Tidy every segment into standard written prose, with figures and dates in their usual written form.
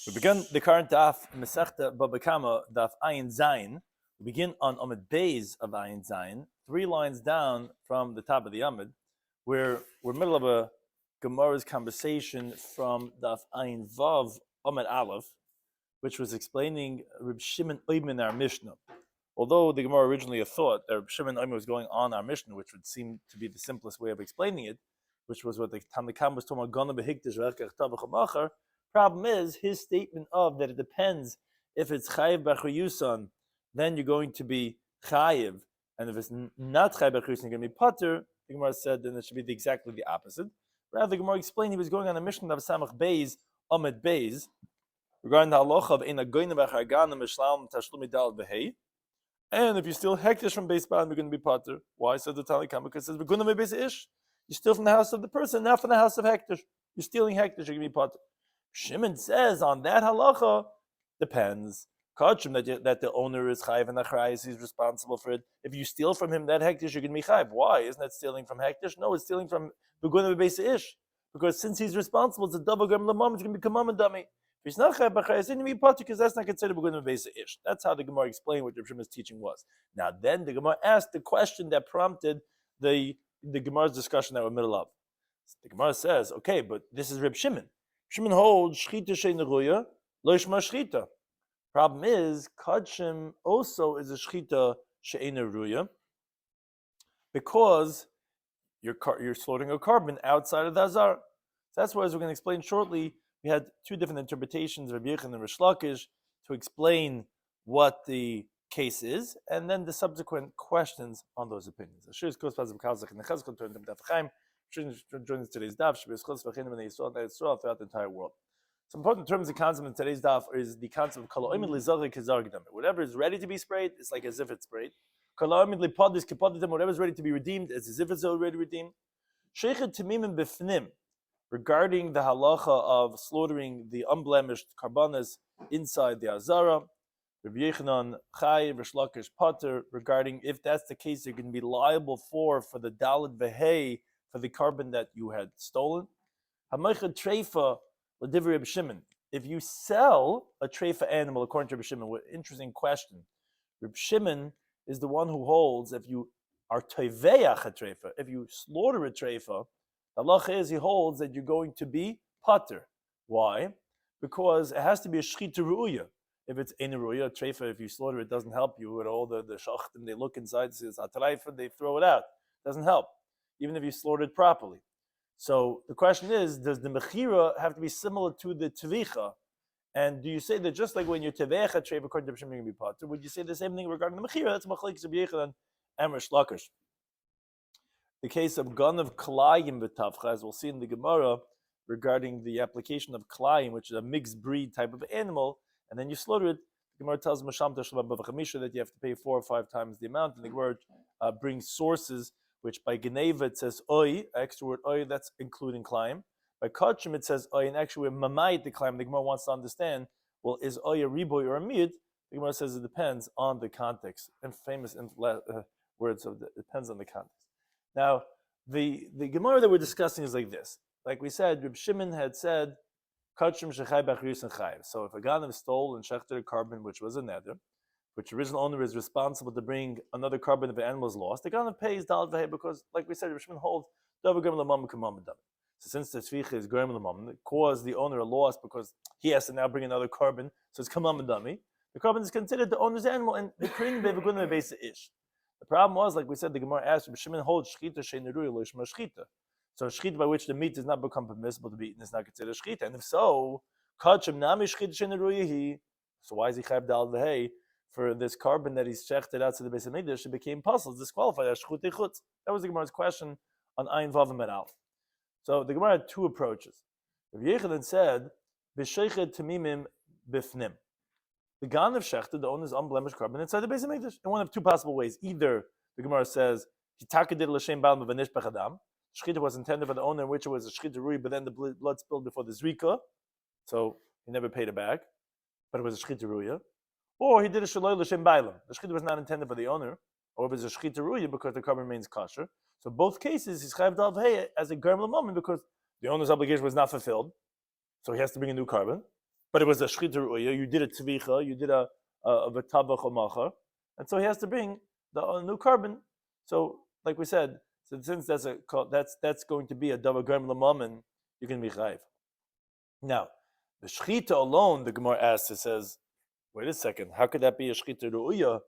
We begin the current Daf Mesechta Bava Kama Daf Ayin Zayin. We begin on Amud Beis of Ayin Zayin, 3 lines down from the top of the Amud, where we're middle of a Gemara's conversation from Daf Ayin Vav Amud Aleph, which was explaining Reb Shimon Oimen our Mishnah. Although the Gemara originally thought that Reb Shimon Oimen was going on our Mishnah, which would seem to be the simplest way of explaining it, which was what the Tanakam was talking about, Gana behikdash v'echkech tavach ha'machar. Problem is his statement of that it depends if it's chayiv b'achayusan, then you're going to be chayiv, and if it's not chayiv b'achayusan, you're going to be pater. The Gemara said then it should be exactly the opposite. Rather, the Gemara explained he was going on a mission of Samach Beis, Amud Beis, regarding the halacha of ein agoyna b'chargana mishlam tashlumi dal v'hei. And if you steal hektish from Beis Ban, you're going to be pater. Why? Said the Tanakam, because it says v'guna me'beis ish. You steal from the house of the person, not from the house of hektish. You're stealing hektish, you're going to be pater. Shimon says on that halacha, depends. Kachim that the owner is chayiv and achrayis, he's responsible for it. If you steal from him that hektish, you're going to be chayiv. Why? Isn't that stealing from hektish? No, it's stealing from beguna beis ish. Because since he's responsible, it's a double gam lamam, it's going to become a dummy. If he's not chayiv achrayis, then you be pater because that's not considered beguna beis ish. That's how the Gemara explained what Reb Shimon's teaching was. Now then, the Gemara asked the question that prompted the Gemara's discussion that we're middle of. The Gemara says, okay, but this is Reb Shimon. Shimon holds shchita she'eina ruya, lo yishma shchita. Problem is, kadshim also is a shchita she'eina ruya because you're slaughtering a carbon outside of the azar. So that's why, as we're going to explain shortly, we had two different interpretations, Rabbi Yechon and Rish Lakish, to explain what the case is, and then the subsequent questions on those opinions. Join today's daf throughout the entire world. Some important terms and concepts in today's daf is the concept of kol oimid lizarek kizargdam. Whatever is ready to be sprayed, it's like as if it's sprayed. Kol oimid lipodis kipodidim. Whatever is ready to be redeemed, it's as if it's already redeemed. Sheichet timimim bifnim. Regarding the halacha of slaughtering the unblemished karbanas inside the azara, Rabbi Yechanan Chai, Rish Lakish Pater, regarding if that's the case, you're going to be liable for the Dalit Vehei, for the carbon that you had stolen. Hamaycha Treifa, L'divrei Reb Shimon. If you sell a Treifa animal, according to Reb Shimon, what interesting question. Reb Shimon is the one who holds if you are Toiveach a Treifa, if you slaughter a Treifa, the halacha is he holds that you're going to be Pater. Why? Because it has to be a Shchita Ru'uya. If it's ein ruya, treifa, if you slaughter it, doesn't help you at all. The shachtim, they look inside, says atraifa, they throw it out. Doesn't help, even if you slaughter it properly. So the question is, does the mechira have to be similar to the tevicha? And do you say that just like when you're tevecha treifa, according to Reb Shimon, be pater, would you say the same thing regarding the mechira? That's machlekes Rabbi Yechanan and Rish Lakish. The case of ganav klayim v'tavcha, as we'll see in the Gemara, regarding the application of klayim, which is a mixed breed type of animal, and then you slaughter it. The Gemara tells Masham Tashlab Bava Chamisha that you have to pay 4 or 5 times the amount. And the Gemara brings sources which by Geneva it says oi, extra word oi, that's including climb. By Kachim it says oi, and actually we're mamayit the climb. The Gemara wants to understand, well, is oi a riboy or a mid? The Gemara says it depends on the context. And famous words of it depends on the context. Now, the Gemara that we're discussing is like this. Like we said, Reb Shimon had said, so if a ganav stole and shechted a carbon which was a nether, which the original owner is responsible to bring another carbon if an animal is lost, the ganav pays dal v'hei because, like we said, Reb Shimon holds davar gem l'mam k'mam dam. So since the tzvicha is gem l'mam, it caused the owner a loss because he has to now bring another carbon, so it's k'mam dami. The carbon is considered the owner's animal, and the krin be'v'gunah be'beisa ish. The problem was, like we said, the Gemara asked, Reb Shimon holds shchita she'eina ruya lo yishma shchita. So shchita by which the meat does not become permissible to be eaten is not considered shchita. And if so, kachim nami shchita she'eina ruya. So why is he chayv dal v'hei for this carbon that he's shechted out to the base of Mikdash? It became puzzles, disqualified as shchut echutz. That was the Gemara's question on Ayin Vav and Alf. So the Gemara had 2 approaches. Rabbi Yechanan said, b'sheichet tamimim bifnim. The ganav shechted, the owner's unblemished carbon inside the base of Mikdash in one of 2 possible ways. Either the Gemara says he takadid l'shem bal mevanish b'chadam. Shchita was intended for the owner, in which it was a shchita rui, but then the blood spilled before the zrika, so he never paid it back, but it was a shchita ruya. Or he did a shaloi l'shem bailam. The shchita was not intended for the owner, or it was a shchita ruya because the carbon remains kosher. So both cases, he's chayv dal v'hei as a germ l'momen because the owner's obligation was not fulfilled, so he has to bring a new carbon. but it was a shchita ru'uya. You did a tvicha, you did a v'tavach machar, and so he has to bring the new carbon. So, like we said, so since that's going to be a davar grem l'mamen, you can be chayiv. Now, the shchita alone, the Gemara asks, it says, wait a second, how could that be a shchita ru'uya?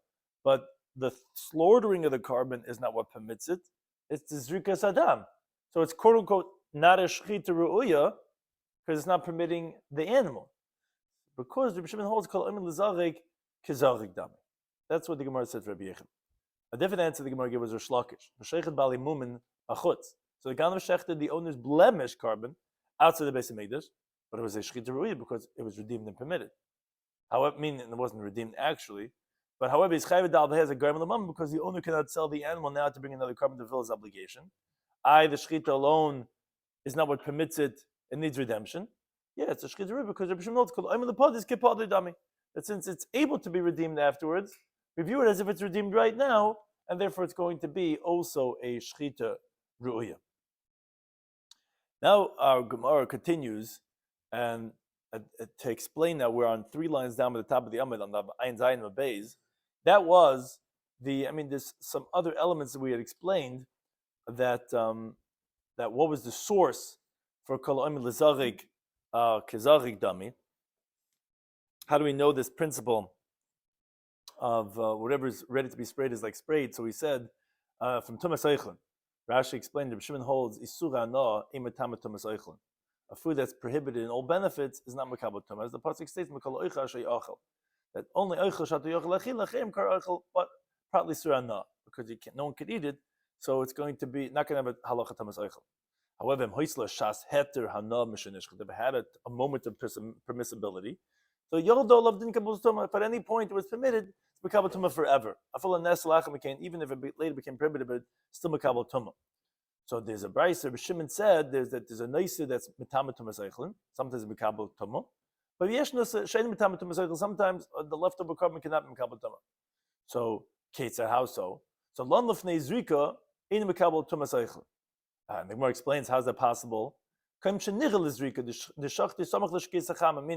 But the slaughtering of the carbon is not what permits it. It's the zrikas adam. So it's quote unquote not a shchita ru'uya because it's not permitting the animal. Because Rabbi Shimon holds kol omer l'zarek k'zarek dami. That's what the Gemara said for Rabbi Yechon. A different answer the Gemara gave was Rish Lakish. B'shechet bali mumin achutz. So the Ganav shechted the owner's blemish carbon outside the Beis Hamikdash, but it was a shchita ru'uya because it was redeemed and permitted. However, meaning it wasn't redeemed actually. But however, he's chayiv dal has a grem l'mam because the owner cannot sell the animal now to bring another carbon to fulfill his obligation. The shchita alone is not what permits it; it needs redemption. Yeah, it's a shchita because Rabbi Shimon called "I'm the pod is kipad dami." That since it's able to be redeemed afterwards, we view it as if it's redeemed right now, and therefore it's going to be also a shchita ru'uya. Now our Gemara continues, and to explain that we're on 3 lines down at the top of the Amid on the Ein Zayin Mabeis. That was there's some other elements that we had explained that what was the source for Kol Omer L'Zarig Kezarig Dami. How do we know this principle of whatever is ready to be sprayed is like sprayed? So we said from Tumas Eichlin. Rashi explained that Shimon holds Isura Ana Imatama Tumas Eichlin. A food that's prohibited in all benefits is not Makabel Tumah. As the pasuk states, Makal Oicha Shay Achel. That only Oichel Shatu Yochel Achil Lachem Kar Oichel, but partly Surah Na, because no one could eat it, so it's going to be not going to have a halacha tamas Oichel. However, Hoisla Shas Heter Hana Mishanish, they've had a moment of permissibility. So Yodo loved in Kabul Tumah. If at any point it was permitted, it's Makabel Tumah forever. Afal Nes Lachem Mekain, even if it later became prohibited, but still Makabel Tumah. So there's a brayser. Rabbi Shimon said there's a neiser that's mitama tumas eichlin. Sometimes mikabel tumah, but yeshnas shein mitama tumas eichlin. Sometimes the leftover carbon cannot be mikabel tumah. So Kate said, how so? So lon lefnei zrika ein mikabel tumas eichlin. And the Gemara explains how is that possible. Meaning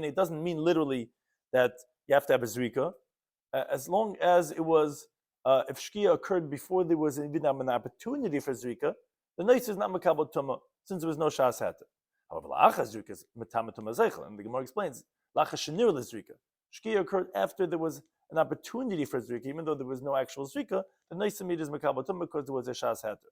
it doesn't mean literally that you have to have a zrika, as long as it was if shkia occurred before there was even an opportunity for zrika. The noise is not makabel tumah since there was no shas hatter. However, la'achas zrika is mitama tumah zeichel, and the Gemara explains la'achas shenir l'zrika. Shkia occurred after there was an opportunity for zrika, even though there was no actual zrika. The noise immediately is makabel tumah because there was a shas hatter.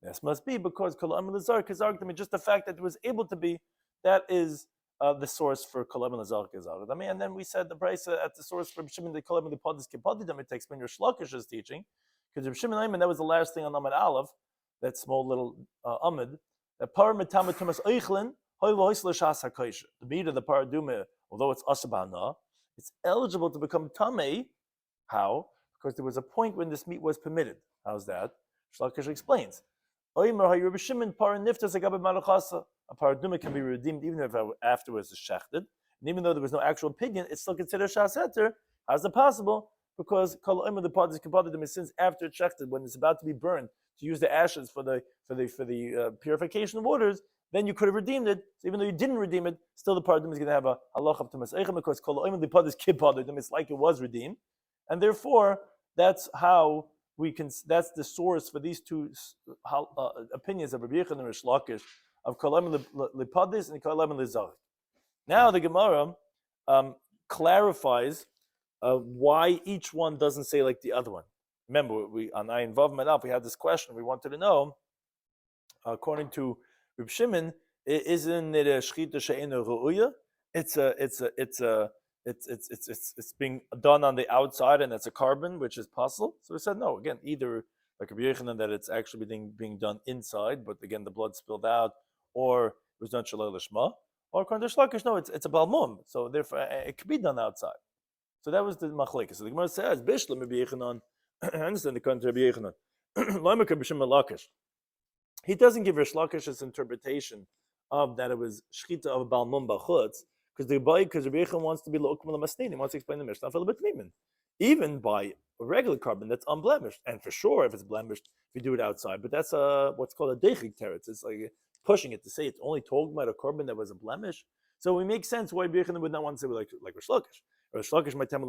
This must be because kol amar l'zar kazar. Just the fact that it was able to be, that is the source for kol amar l'zar kazar. And then we said the price at the source for Shimon the kol amar l'pod is kipadi. It takes when your Shlakish's teaching, because Shimon that was the last thing on Amud Aleph. That small little amid, that par mitama tumas eichlin hoylo shas hakosh. The meat of the paraduma, although it's asabana, it's eligible to become tamei. How? Because there was a point when this meat was permitted. How's that? Shlakish explains. A paraduma can be redeemed even if afterwards is shechted, and even though there was no actual pidyon, it's still considered shas heter. How's it possible? Because kol omer the pod is kapadim since after it's shechted, when it's about to be burned, to use the ashes for the purification of waters, then you could have redeemed it. So even though you didn't redeem it, still the paradum is going to have a halach of tumas eichem because kol omer the pod is kipadim. It's like it was redeemed, and therefore that's how we can. That's the source for these two opinions of Rabbi Yechon and Rish Lakish of kol omer lepadis and kol omer lezar. Now the Gemara clarifies why each one doesn't say like the other one. Remember, we on Ayin Vav Madaf we had this question. We wanted to know, according to Reb Shimon, isn't it a shchita she'ena ru'uya? It's being done on the outside and it's a carbon, which is possible. So we said no. Again, either like Rabbi Yochanan that it's actually being done inside, but again the blood spilled out, or it was done shalei lishma, or according to Shlakish, no, it's a balmum. So therefore, it could be done outside. So that was the machlekes. So the Gemara says, Bishlam Rabbi Yochanan. I understand the contrary of Rabbi Yochanan. He doesn't give Rish Lakish's interpretation of that it was shchita of balmum b'chutz because Rabbi Yochanan wants to be lo'ukmal l'masnin. He wants to explain the Mishnah for the even by a regular carbon that's unblemished, and for sure if it's blemished, if you do it outside. But that's what's called a deichik teretz. It's like pushing it to say it's only talking about a carbon that was a blemish. So it makes sense why Rabbi Yochanan would not want to say like Rish Lakish. Rish Lakish might tell him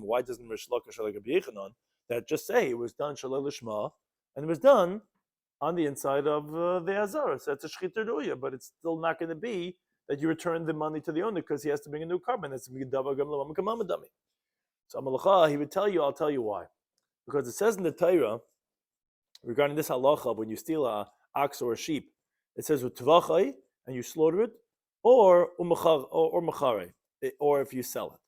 why doesn't Rish Lakish like Rabbi Yochanan that just say it was done Shalal Lishma and it was done on the inside of the Azara. So it's a Shechita Ruya, but it's still not going to be that you return the money to the owner because he has to bring a new carbon. That's Bava Kama Daf. So Amalacha, he would tell you, I'll tell you why. Because it says in the Torah, regarding this halacha, when you steal a ox or a sheep, it says u'tvachai, and you slaughter it, or machare, or if you sell it.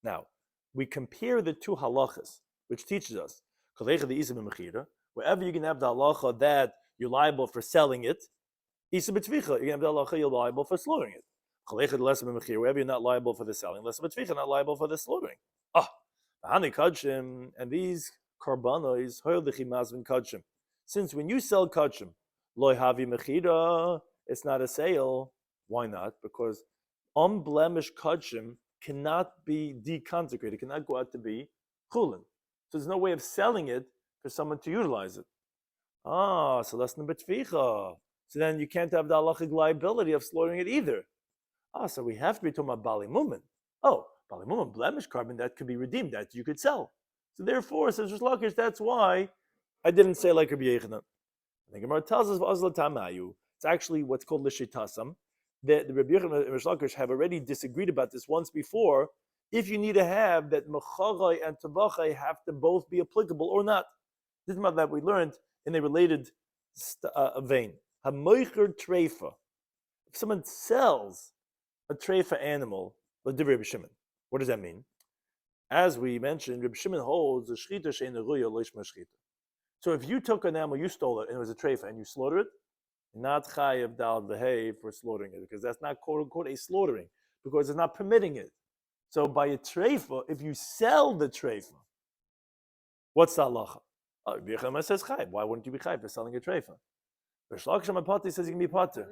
Now, we compare the two halachas, which teaches us, wherever you can have the halacha that you're liable for selling it, you can have the halacha you're liable for slaughtering it. Wherever you're not liable for the selling, not liable for the slaughtering. And these karbanos, kachim. Since when you sell kachim, loy havi mechira, it's not a sale. Why not? Because unblemished kachim cannot be deconsecrated, cannot go out to be chulin. So there's no way of selling it for someone to utilize it. So that's number tvicha. So then you can't have the halachic liability of slaughtering it either. So we have to be talking about bali mumen. Bali mumen, blemished carbon, that could be redeemed, that you could sell. So therefore, says Rish Lakish, that's why I didn't say like Rabbi Yochanan. The Gemara tells us it's actually what's called lishitasam. The Rabbi Yochanan and Rish Lakish have already disagreed about this once before. If you need to have that mecharai and tabachai have to both be applicable or not. This is that we learned in a related vein. Hamoicher treifa. If someone sells a treifa animal, like Rabbi Shimon, what does that mean? As we mentioned, Rabbi Shimon holds the shchita she'eina ruya lishma shchita. So if you took an animal, you stole it, and it was a treifa, and you slaughtered it, not chayav dal v'hei for slaughtering it, because that's not quote unquote a slaughtering, because it's not permitting it. So by a treifa, if you sell the treifa, what's the halacha? Rabbi Yochanan says chayav. Why wouldn't you be chayav for selling a treifa? Rish Lakish Mapati says you can be pater.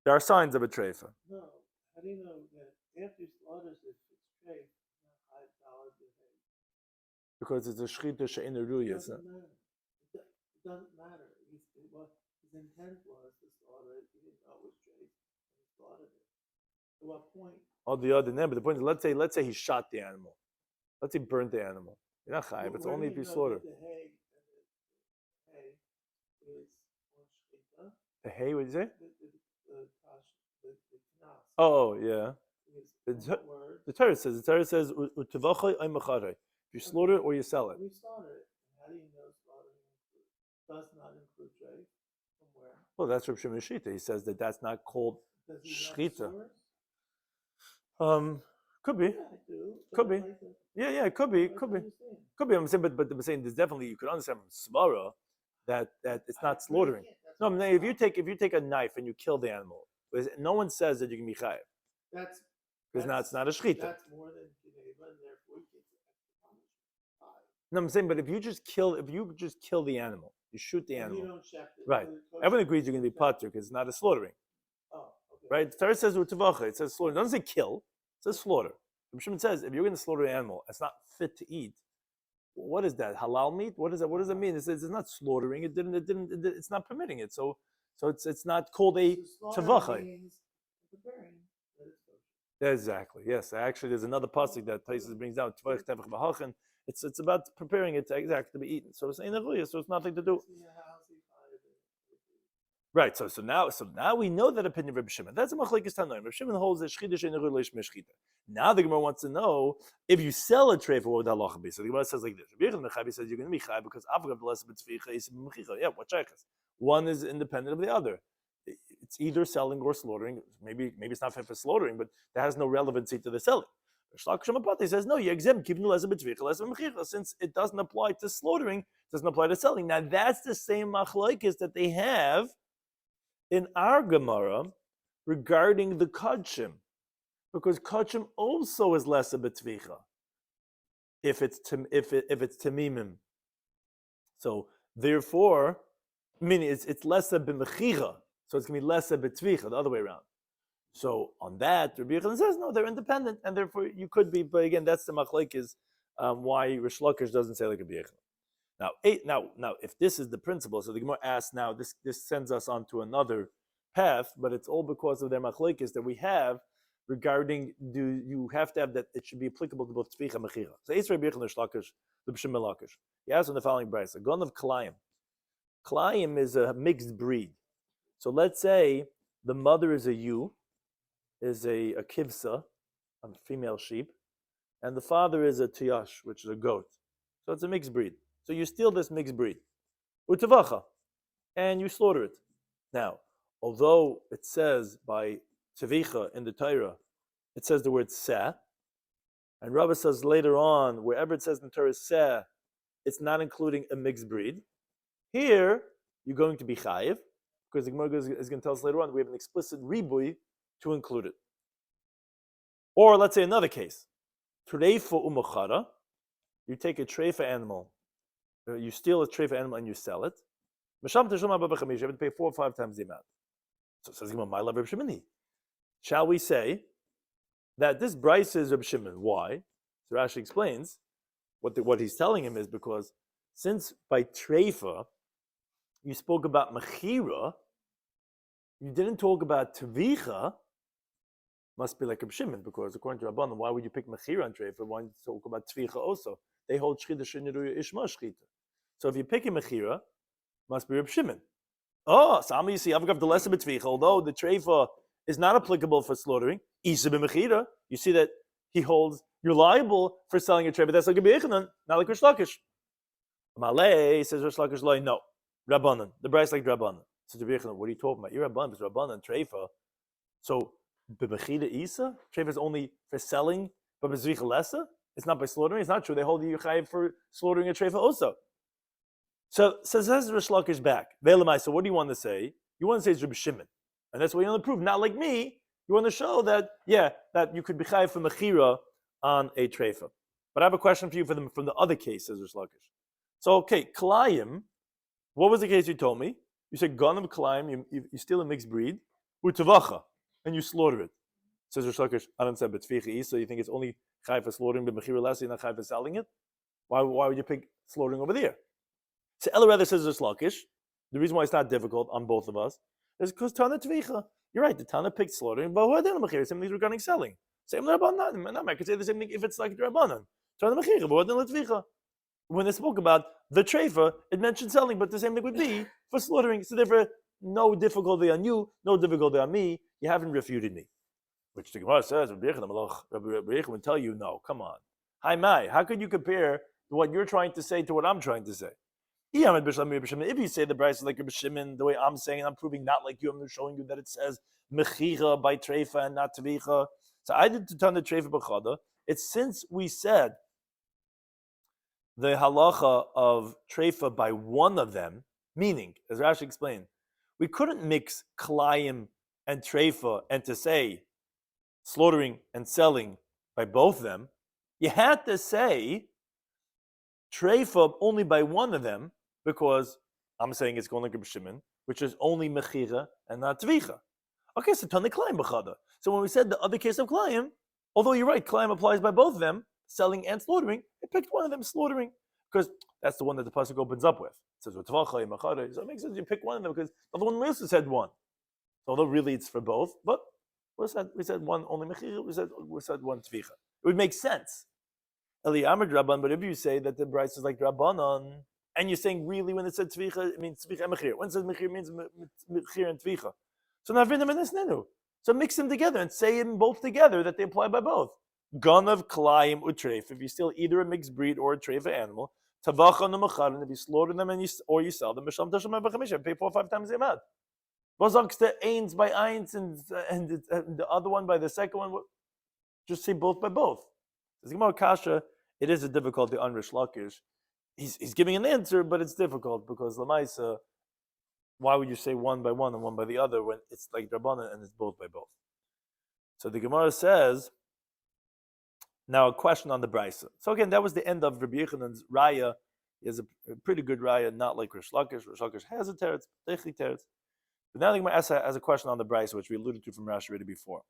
There are signs of a treifa. No, how do you know that after you slaughter it, it's treif, not $5 Because it's a shchita she'eina ruya. It doesn't matter. His intent was to slaughter it. He didn't know it was treif. He slaughtered it. To what point? All the other name, but the point is, let's say he shot the animal. Let's say he burnt the animal. You're not chayav. It's only if you slaughter. The hay is on shchita. The hay, what did you say? The Oh, yeah. The Torah says, "Utavachai oimachare." You slaughter it or you sell it. We slaughter it. How do you know slaughtering does not include treif? From where? Well, that's Rabbi Shloimy Schwartzberg. He says that that's not called shchita. Could be. Yeah, I do. Could be. Yeah, it could be. Could be. I'm saying, but I'm saying there's definitely, you could understand from svara that it's not slaughtering. No, I'm saying if you take a knife and you kill the animal, no one says that you can be chayav. Because now it's not a shchita. That's more than Geneva, and therefore you get the No, I'm saying, but if you just kill the animal, you shoot the animal. You don't check it. Right. Everyone agrees you're going to be pater because it's not a slaughtering. Oh, okay. Right? The Torah says utavacha. It says slaughter. It doesn't say kill. It says slaughter. Rabbi Shimon says if you're going to slaughter an animal, it's not fit to eat. What is that? Halal meat? What is that? What does it mean? It says it's not slaughtering. It's not permitting it. So it's not called a tavacha. Exactly. Yes. Actually, there's another pasuk that Taisus brings down. It's about preparing it to be eaten. So it's so it's nothing to do. Right. So now we know that opinion of Rabbi Shimon. That's a machlekes tanoim. Rabbi Shimon holds that shchita she'eina ruya lishma shchita. Now the Gemara wants to know if you sell a treifa, what would the halacha be? So the Gemara says like this: Rabbi Yochanan says you're going to be chayav because avgav less b'tzvicha is b'mechicha. Yeah, what shaychus? One is independent of the other. It's either selling or slaughtering. Maybe it's not fit for slaughtering, but that has no relevancy to the selling. He says, no, you exempt since it doesn't apply to slaughtering, it doesn't apply to selling. Now that's the same machlokes that they have in our Gemara regarding the kachim, because kachim also is less a betvicha if it's tamimim. So therefore, meaning it's less a b'mechicha, so it's going to be less a betvicha, the other way around. So on that, Rabbi Yochanan says, no, they're independent, and therefore you could be. But again, that's the machlekes why Rish Lakish doesn't say like Rabbi Yochanan. Now, if this is the principle, so the Gemara asks now, this sends us on to another path, but it's all because of their machlokes that we have regarding do you have to have that it should be applicable to both tzvicha and mechira. So Eitz Rabbi Yechon Shlakish, the B'Shem Melakish. He asks in the following brayso: a gun of Kalayim. Kalayim is a mixed breed. So let's say the mother is a ewe, is a kivsa, a female sheep, and the father is a tiyash, which is a goat. So it's a mixed breed. So you steal this mixed breed, utavacha, and you slaughter it. Now, although it says by tvicha in the Torah, it says the word seh, and Rabbi says later on, wherever it says in the Torah seh, it's not including a mixed breed. Here, you're going to be chayiv, because the Gemara is going to tell us later on, we have an explicit ribui to include it. Or let's say another case. Treifa umachara, you take a treifa animal, you steal a treifa animal and you sell it. Misham teshuma bava chamisha, you have to pay 4 or 5 times the amount. So says Gemara, my love Reb Shimoni. Shall we say that this brayso is Reb Shimon? Why? So Rashi explains what he's telling him is because since by treifa you spoke about mechira, you didn't talk about tvicha. Must be like Reb Shimon, because according to Rabbanan, why would you pick mechira and treifa? Why don't you talk about tvicha also? They hold shchita sheniruya ishma shchita. So if you pick a mechira, must be Reb Shimon. Oh, Sami, you see, I've got the lesser betvicha, although the treifa is not applicable for slaughtering. Isa b'mechira, you see that he holds you're liable for selling a treifa. That's like a b'yechanan, not like Rish Lakish. Malay says Rish Lakish loy, no, Rabbanan. The brayso like Rabbanan. Says b'yechanan, what are you talking about? You're Rabbanan, it's Rabbanan treifa. So b'mechira isa, treifa is only for selling, but b'zvicha lesser. It's not by slaughtering. It's not true. They hold you chayiv for slaughtering a treifa also. So says Rish Lakish back. Ve'elamai. So what do you want to say? You want to say it's Reb Shimon, and that's what you want to prove. Not like me. You want to show that that you could be chayiv for mechira on a treifa. But I have a question for you from the other case, says Rish Lakish. So okay, Kalayim. What was the case you told me? You said gun of Kalayim. You steal a mixed breed, utavacha, and you slaughter it. Says Rish Lakish. I don't say betvicha. So you think it's only chayiv for slaughtering, but mechira less. You're not chayiv for selling it. Why would you pick slaughtering over there? So Ella rather says Rish Lakish. The reason why it's not difficult on both of us is because Tana Tvicha. You're right, the Tana picked slaughtering, but who didn't Mechira? Same thing regarding selling. Same Rabbanan. I could say the same thing if it's like Rabbanan. Tana Mechira, but who didn't Tvicha? When they spoke about the treifa, it mentioned selling, but the same thing would be for slaughtering. So therefore, no difficulty on you, no difficulty on me. You haven't refuted me. Which the Gemara says, Rabbi Yechon would tell you, no, come on. Hi, Mai, how could you compare what you're trying to say to what I'm trying to say? If you say the brayso is like Rabbi Shimon, the way I'm saying, I'm proving not like you. I'm showing you that it says mechira by treifa and not tvicha. So I did to turn the treifa b'chada. It's since we said the halacha of treifa by one of them, meaning, as Rashi explained, we couldn't mix kalayim and treifa and to say slaughtering and selling by both of them. You had to say treifa only by one of them, because I'm saying it's going like Rabbi Shimon, which is only mechira and not tvicha. Okay, so tani kalayim b'chada. So when we said the other case of kalayim, although you're right, kalayim applies by both of them, selling and slaughtering, it picked one of them, slaughtering, because that's the one that the pasuk opens up with. It says so it makes sense you pick one of them because the other one we also said one. Although really it's for both, but we said one only mechira, we said one tvicha. It would make sense. Eli Amr Rabban, but if you say that the brayso is like Rabbanon, and you're saying really when it said tvicha, it means tvicha and mechir. When it says mechir, it means mechir and tvicha. So now v'nam and esnenu. So mix them together and say them both together that they apply by both. Ganav kalayim utreif. If you steal either a mixed breed or a treifa animal, tavacha numachar, and if you slaughter them and you sell them, misham tasham b'chamisha, pay 4 or 5 times the amount. Vazak's the eins by eins and the other one by the second one. Just say both by both. There's Gemara Kasha. It is a difficulty on Rish Lakish. He's giving an answer, but it's difficult because Lamaisa, why would you say one by one and one by the other when it's like Rabbanan and it's both by both? So the Gemara says, now a question on the brayso. So again, that was the end of Rabbi Yechanan's raya. He has a pretty good raya, not like Rish Lakish. Rish Lakish has a teretz, technic teretz. But now the Gemara has a question on the brayso, which we alluded to from Rashi already before.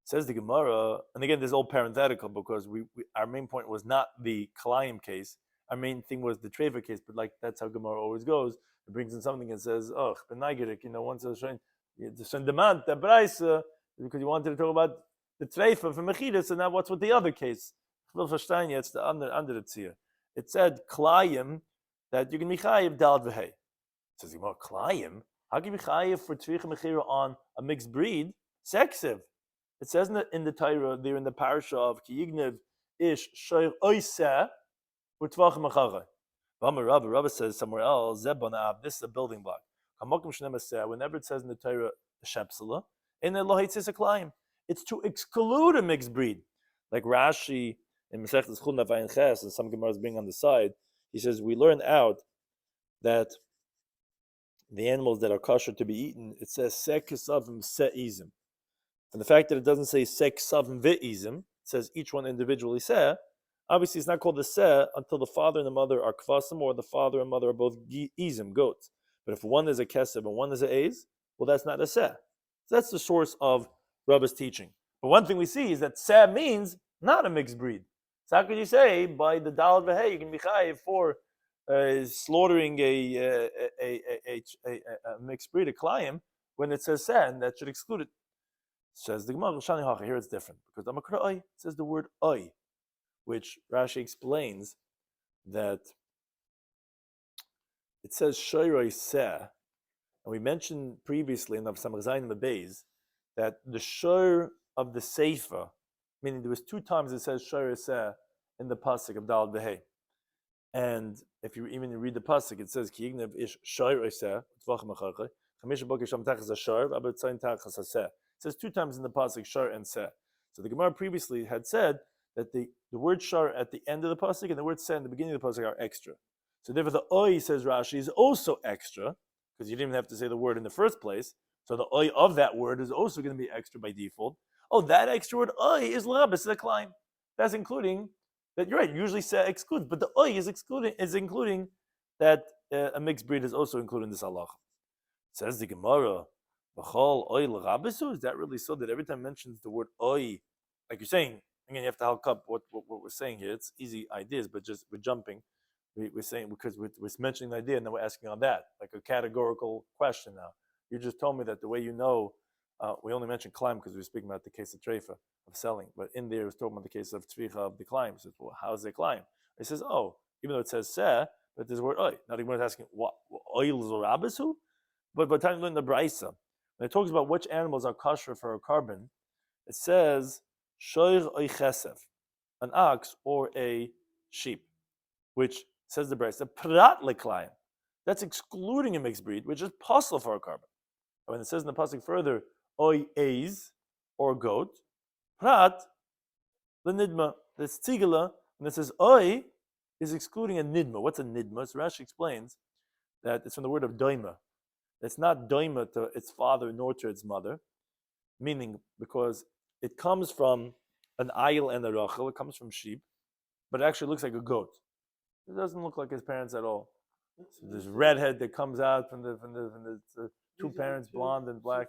Says the Gemara, and again, this is all parenthetical because our main point was not the Kalayim case. Our main thing was the treifa case, but like that's how Gemara always goes. It brings in something and says, "Oh, benagirik," once it's showing You just demand the Braisa because you wanted to talk about the treifa from Mechidus, and now what's with the other case? It's the under the tzir. It said klayim that you can be chayiv dal v'hei. It says more klayim. How can you be chayiv for tzricha mechira on a mixed breed? Sexiv. It says in the Torah there in the parasha of ki yignev ish shoyr oiseh u'tvach machara. Rabbi says somewhere else zebanav. This is a building block. Whenever it says in the Torah shepsela, in the lohitzis aklayim, it's to exclude a mixed breed. Like Rashi in Mesechta Chulna Vayin Ches, and some Gemaras bring on the side, he says we learn out that the animals that are kosher to be eaten, it says sek kesavim se'izim. And the fact that it doesn't say sek kesavim ve'izim, it says each one individually seh. Obviously, it's not called the seh until the father and the mother are kvasim, or the father and mother are both izim, goats. But if one is a kesef and one is a eiz, well, that's not a seh. So that's the source of Rabbi's teaching. But one thing we see is that seh means not a mixed breed. So how can you say by the dalad v'hei you can be chayiv for slaughtering a mixed breed, a klayim, when it says seh, and that should exclude it? Says the Gemara, here it's different because it says the word oi, which Rashi explains that it says shoyroi seh, and we mentioned previously in the Samachzayin Beis that the shor of the Seifa, meaning there was 2 times it says shoyroi seh in the pasuk of Dalad V'hei, and if you even read the pasuk, it says ki yignev ish shoyroi seh u'tvach machara chamisha boker sham tachas hashor v'abed tzayin tachas haseh. It says 2 times in the pasuk shor and seh. So the Gemara previously had said that the word shor at the end of the pasuk and the word seh in the beginning of the pasuk are extra. So therefore the oi, says Rashi, is also extra, because you didn't even have to say the word in the first place. So the oi of that word is also going to be extra by default. Oh, that extra word oi is labis, the climb. That's including that. You're right. Usually seh excludes, but the oi is including that a mixed breed is also included in this halacha. Says the Gemara, b'chol oi l'rabisu. Is that really so? That every time it mentions the word oi, like you're saying, again, you have to help up what we're saying here. It's easy ideas, but just we're jumping. We're saying because we're mentioning the idea and then we're asking on that, like a categorical question now. You just told me that the way you know, we only mentioned climb because we were speaking about the case of treifa, of selling, but in there it was talking about the case of tzricha of the climb. So, well, how's they climb? It says, oh, even though it says seh, but there's a word oi. Now the Gemara is asking, what, oil zorabisu? But by the time you learn the Braisa, when it talks about which animals are kosher for a carbon, it says, shoir oi chesef, an ox or a sheep, which says the Braisa, prat leklayim. That's excluding a mixed breed, which is possible for a carbon. When it says in the pasuk further, oi eiz, or goat, prat, the nidma, the tzigala, when it says oi, is excluding a nidma. What's a nidma? So Rashi explains that it's from the word of doima. It's not doima to its father nor to its mother, meaning because it comes from an ayil and a rachel, it comes from sheep, but it actually looks like a goat. It doesn't look like his parents at all. So this redhead that comes out from the 2 parents, blonde and black.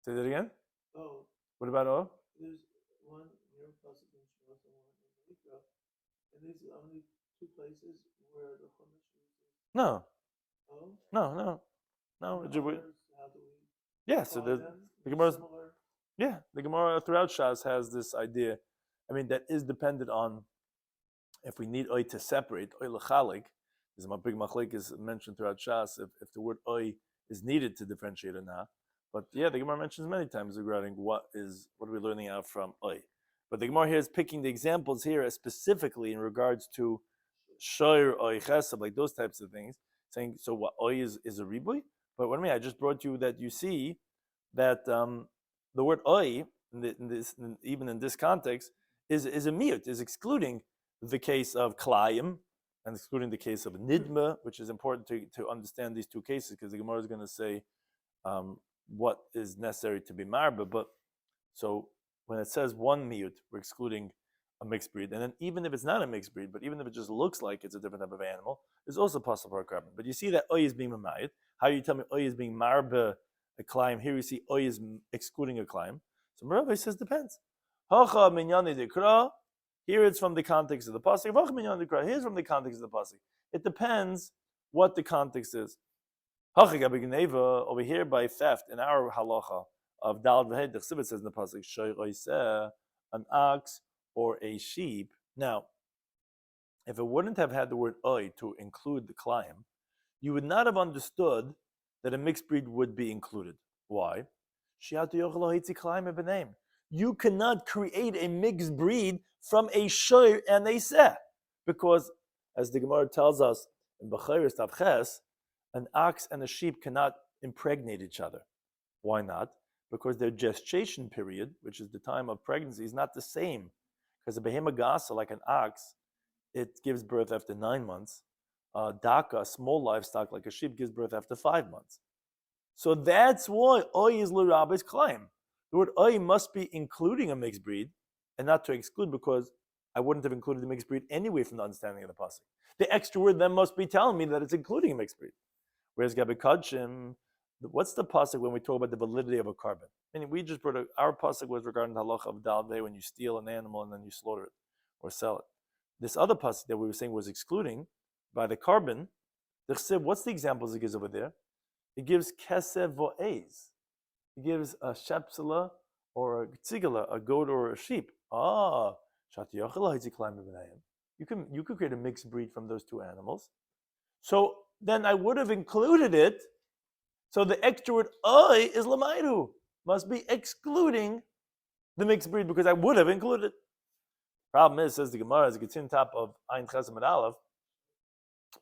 Say that again? Oh. What about O? There's one near Pasuk in Shmos and one in Mikra. And these are only 2 places where the Chumash uses. No. Oh? No. How do we Yeah, so the Gemara's, yeah, the Gemara throughout Shas has this idea. I mean, that is dependent on if we need oi to separate, oi l'chalik. There's a big machlik is mentioned throughout Shas if the word oi is needed to differentiate or not. But yeah, the Gemara mentions many times regarding what are we learning out from oi. But the Gemara here is picking the examples here specifically in regards to shoir oi chesed, like those types of things, saying so what oi is a ribui. But what I mean, I just brought you that you see that the word oi, even in this context, is a miyut, is excluding the case of klayim and excluding the case of nidma, which is important to understand these 2 cases because the Gemara is going to say what is necessary to be marba. But so when it says one miyut, we're excluding a mixed breed, and then even if it's not a mixed breed, but even if it just looks like it's a different type of animal, it's also possible for a carbon. But you see that oi is being mamayit. How you tell me oi is being marba a climb? Here you see oi is excluding a climb. So Merabah says depends. Hacha minyani dekra Here it's from the context of the pasuk. Here's from the context of the pasuk. It depends what the context is. Over here by theft in our halacha of dal v'hed, the chsibit says in the pasuk, shoy an ox or a sheep. Now, if it wouldn't have had the word oy to include the klayim, you would not have understood that a mixed breed would be included. Why? You cannot create a mixed breed from a shiur and a seh, because, as the Gemara tells us in Bechayres Daf Ches, an ox and a sheep cannot impregnate each other. Why not? Because their gestation period, which is the time of pregnancy, is not the same. Because a behema gasa, like an ox, it gives birth after 9 months. Daka, small livestock like a sheep, gives birth after 5 months. So that's why oy is l'rabbe's claim. The word oy must be including a mixed breed and not to exclude, because I wouldn't have included the mixed breed anyway from the understanding of the pasuk. The extra word then must be telling me that it's including a mixed breed. Whereas Gabi Kadshim, what's the pasuk when we talk about the validity of a carbon? Meaning we just brought our pasuk was regarding the halacha of dalveh, when you steal an animal and then you slaughter it or sell it. This other pasuk that we were saying was excluding by the carbon. The chsiv, what's the examples it gives over there? It gives kesev vo'ez. It gives a shepsela or a tzigala, a goat or a sheep. You could create a mixed breed from those two animals. So then I would have included it. So the extra word oy is lamaidu, must be excluding the mixed breed, because I would have included it. Problem is, says the Gemara, as it gets in top of Ayin Chesem and Aleph,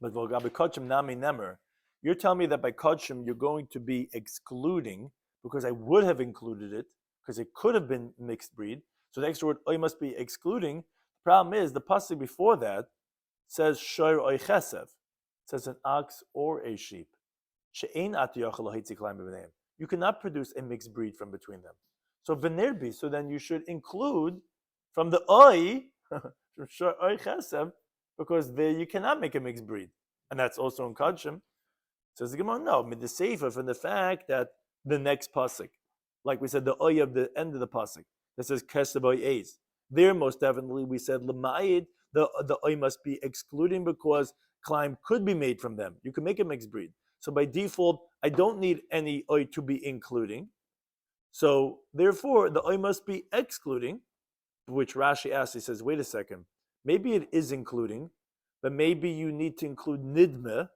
but v'gabe kodshim nami nemer. You're telling me that by kodshim you're going to be excluding, because I would have included it, because it could have been mixed breed. So the extra word oy must be excluding. The problem is the pasuk before that says shoy oy chesev. It says an ox or a sheep. You cannot produce a mixed breed from between them. So v'nirbi. So then you should include from the oy, from shoy oy chesev, because there you cannot make a mixed breed, and that's also in kodshim. Says the Gemara, no, the sefer from the fact that the next pasuk, like we said, the oy of the end of the pasuk that says kesev oy eis. There, most definitely, we said l'ma'id, the oy must be excluding, because climb could be made from them. You can make a mixed breed. So by default, I don't need any oy to be including. So therefore, the oy must be excluding, which Rashi asks, he says, wait a second, maybe it is including, but maybe you need to include nidme.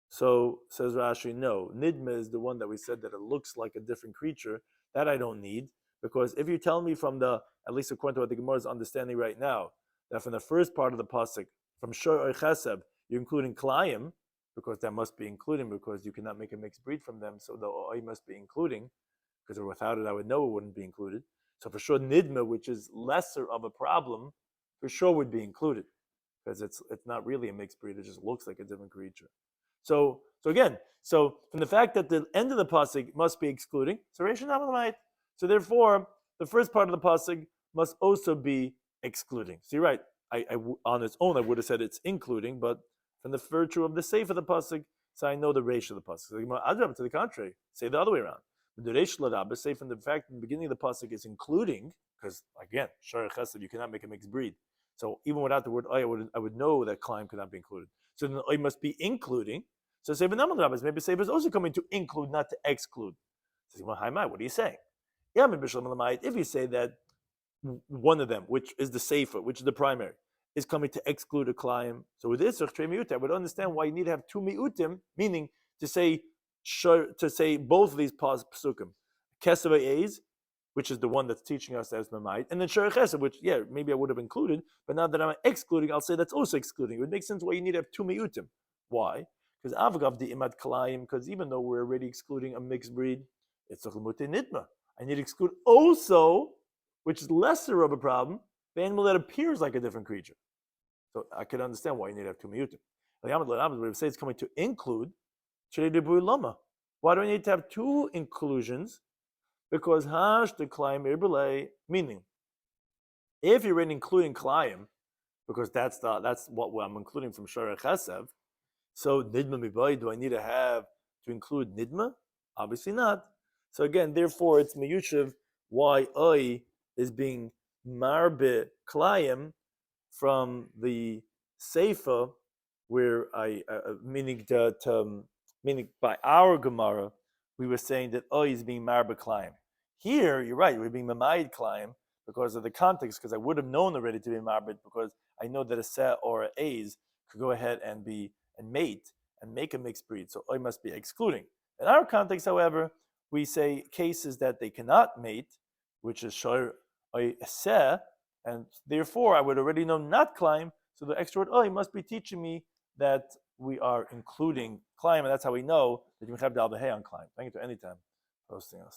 So says Rashi, no, nidme is the one that we said that it looks like a different creature. That I don't need, because if you tell me from the, at least according to what the Gemara is understanding right now, that from the first part of the pasuk, from shoy or cheseb, you're including klayim, because that must be including, because you cannot make a mixed breed from them, so the oy must be including, because without it I would know it wouldn't be included. So for sure nidme, which is lesser of a problem, for sure would be included, because it's not really a mixed breed, it just looks like a different creature. So again, so from the fact that the end of the pasuk must be excluding, so therefore the first part of the pasuk must also be excluding. So you're right. I on its own I would have said it's including, but from the virtue of the seif of the pasuk, so I know the reish of the pasuk. So to the contrary, say the other way around. The reish l'rabba, say from the fact in the beginning of the pasuk is including, because again, shar chesed, you cannot make a mixed breed. So even without the word oy, I would know that climb could not be included. So then the oy must be including. So sefer namal rabbis, maybe sefer is also coming to include, not to exclude. So what are you saying? If you say that one of them, which is the sefer, which is the primary, is coming to exclude a climb, so with this I would understand why you need to have two miutim, meaning to say both of these psukim, kesev eis, which is the one that's teaching us as Mamayit, and then Shar Chesed, which, maybe I would have included, but now that I'm excluding, I'll say that's also excluding. It would make sense why you need to have two miutim. Why? Because Avgav the Imad Kalayim, because even though we're already excluding a mixed breed, it's a nidma. I need to exclude also, which is lesser of a problem, the animal that appears like a different creature. So I can understand why you need to have two miutim. But we say it's coming to include, why do I need to have two inclusions? Because hash the klayim irbelay, meaning if you're including klayim, because that's what I'm including from Shara Chesev, so nidma mibai, do I need to include nidma? Obviously not. So again, therefore it's miyushiv why I is being marbe klayim from the seifa, where meaning by our Gemara, we were saying that is being marba klayim. Here, you're right, we're being mamayid klayim because of the context, because I would have known already to be marbit, because I know that a seh or a a's could go ahead and mate and make a mixed breed, so I must be excluding. In our context, however, we say cases that they cannot mate, which is shiur a seh, and therefore I would already know not climb, so the extra word must be teaching me that we are including climb, and that's how we know that you have the al on climb. Thank you to Anytime hosting us.